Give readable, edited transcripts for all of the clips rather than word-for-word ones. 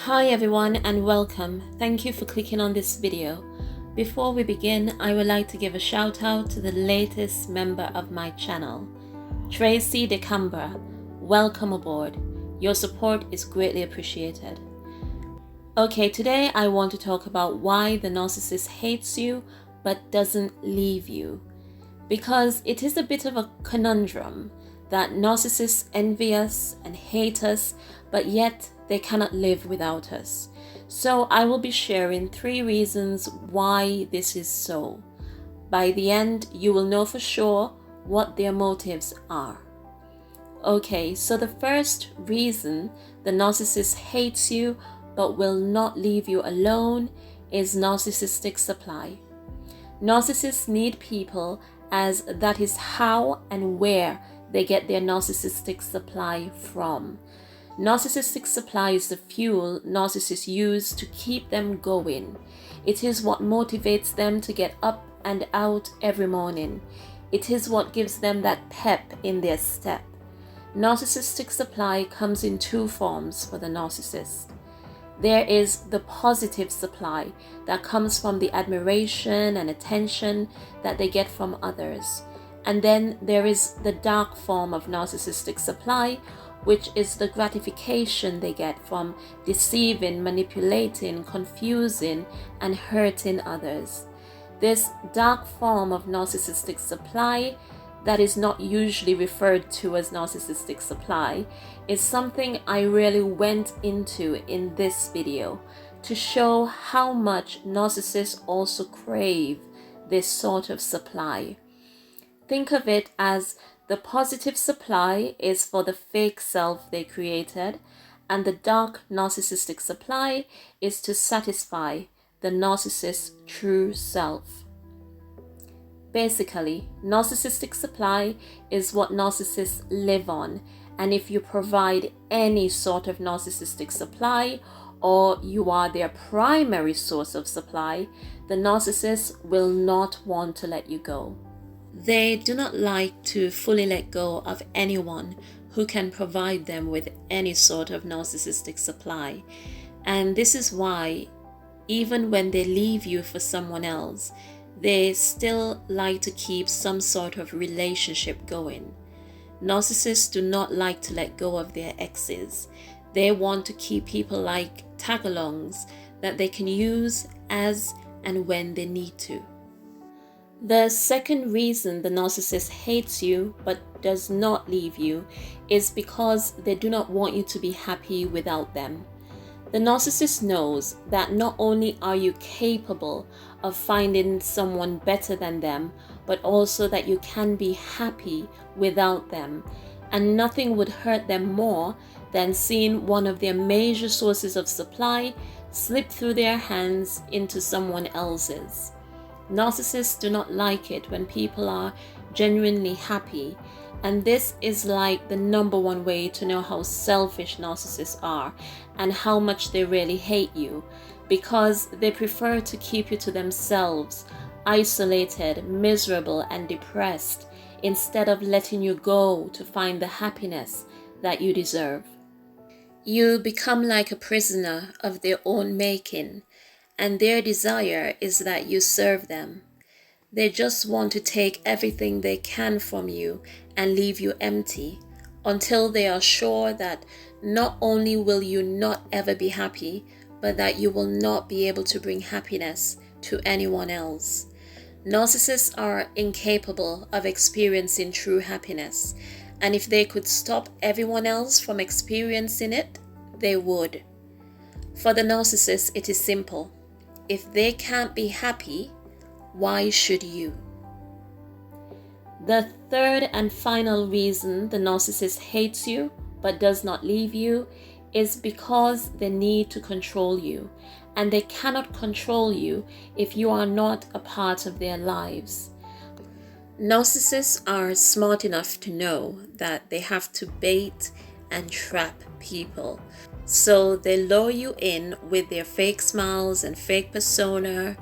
Hi everyone and welcome. Thank you for clicking on this video. Before we begin, I would like to give a shout out to the latest member of my channel, Tracy DeCambra. Welcome aboard. Your support is greatly appreciated. Okay, today I want to talk about why the narcissist hates you but doesn't leave you. Because it is a bit of a conundrum that narcissists envy us and hate us, but yet they cannot live without us. So I will be sharing 3 reasons why this is so. By the end, you will know for sure what their motives are. Okay, so the first reason the narcissist hates you but will not leave you alone is narcissistic supply. Narcissists need people, as that is how and where they get their narcissistic supply from. Narcissistic supply is the fuel narcissists use to keep them going. It is what motivates them to get up and out every morning. It is what gives them that pep in their step. Narcissistic supply comes in 2 forms for the narcissist. There is the positive supply that comes from the admiration and attention that they get from others. And then there is the dark form of narcissistic supply, which is the gratification they get from deceiving, manipulating, confusing, and hurting others. This dark form of narcissistic supply that is not usually referred to as narcissistic supply is something I really went into in this video to show how much narcissists also crave this sort of supply. Think of it as the positive supply is for the fake self they created, and the dark narcissistic supply is to satisfy the narcissist's true self. Basically, narcissistic supply is what narcissists live on, and if you provide any sort of narcissistic supply, or you are their primary source of supply, the narcissist will not want to let you go. They do not like to fully let go of anyone who can provide them with any sort of narcissistic supply. And this is why, even when they leave you for someone else, they still like to keep some sort of relationship going. Narcissists do not like to let go of their exes. They want to keep people like tag-alongs that they can use as and when they need to. The second reason the narcissist hates you but does not leave you is because they do not want you to be happy without them. The narcissist knows that not only are you capable of finding someone better than them, but also that you can be happy without them. And nothing would hurt them more than seeing one of their major sources of supply slip through their hands into someone else's. Narcissists do not like it when people are genuinely happy, and this is like the number 1 way to know how selfish narcissists are and how much they really hate you, because they prefer to keep you to themselves, isolated, miserable, and depressed, instead of letting you go to find the happiness that you deserve. You become like a prisoner of their own making, and their desire is that you serve them. They just want to take everything they can from you and leave you empty until they are sure that not only will you not ever be happy, but that you will not be able to bring happiness to anyone else. Narcissists are incapable of experiencing true happiness, and if they could stop everyone else from experiencing it, they would. For the narcissist, it is simple. If they can't be happy, why should you? The third and final reason the narcissist hates you but does not leave you is because they need to control you, and they cannot control you if you are not a part of their lives. Narcissists are smart enough to know that they have to bait and trap people. So they lure you in with their fake smiles and fake persona.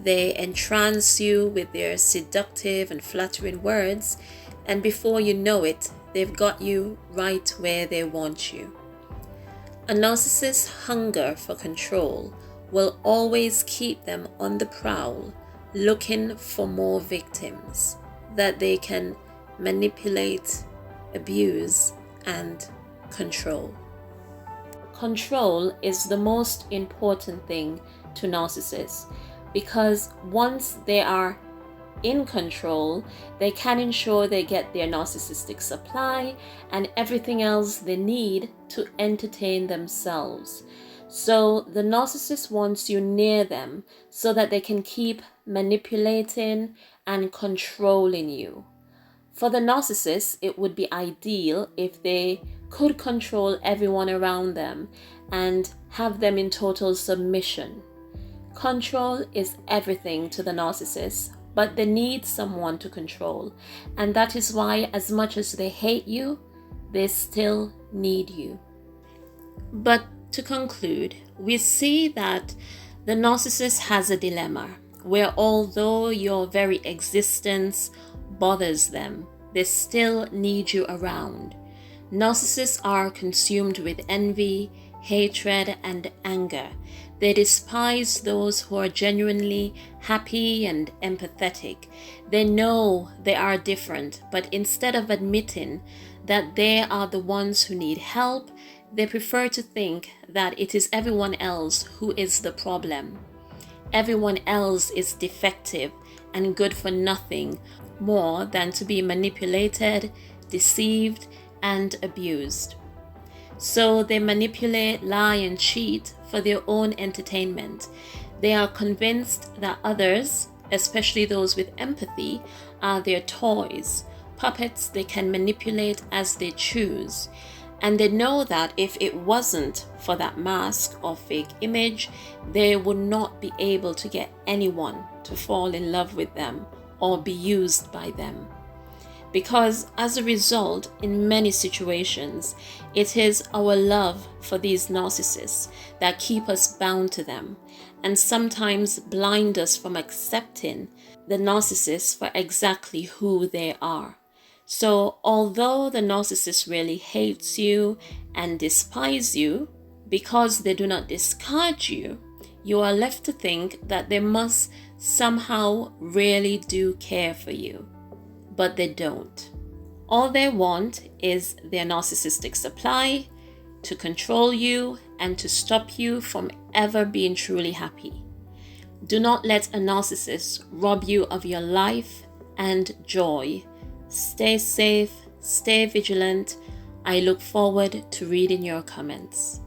They entrance you with their seductive and flattering words, and before you know it, they've got you right where they want you. A narcissist's hunger for control will always keep them on the prowl, looking for more victims that they can manipulate, abuse, and control. Control is the most important thing to narcissists because once they are in control, they can ensure they get their narcissistic supply and everything else they need to entertain themselves. So the narcissist wants you near them so that they can keep manipulating and controlling you. For the narcissist, it would be ideal if they could control everyone around them and have them in total submission. Control is everything to the narcissist, but they need someone to control. And that is why, as much as they hate you, they still need you. But to conclude, we see that the narcissist has a dilemma where although your very existence bothers them, they still need you around. Narcissists are consumed with envy, hatred, and anger. They despise those who are genuinely happy and empathetic. They know they are different, but instead of admitting that they are the ones who need help, they prefer to think that it is everyone else who is the problem. Everyone else is defective and good for nothing more than to be manipulated, deceived, and abused. So they manipulate, lie, and cheat for their own entertainment. They are convinced that others, especially those with empathy, are their toys, puppets they can manipulate as they choose. And they know that if it wasn't for that mask or fake image, they would not be able to get anyone to fall in love with them or be used by them. Because as a result, in many situations, it is our love for these narcissists that keep us bound to them and sometimes blind us from accepting the narcissists for exactly who they are. So although the narcissist really hates you and despises you, because they do not discard you, you are left to think that they must somehow really do care for you. But they don't. All they want is their narcissistic supply, to control you and to stop you from ever being truly happy. Do not let a narcissist rob you of your life and joy. Stay safe, stay vigilant. I look forward to reading your comments.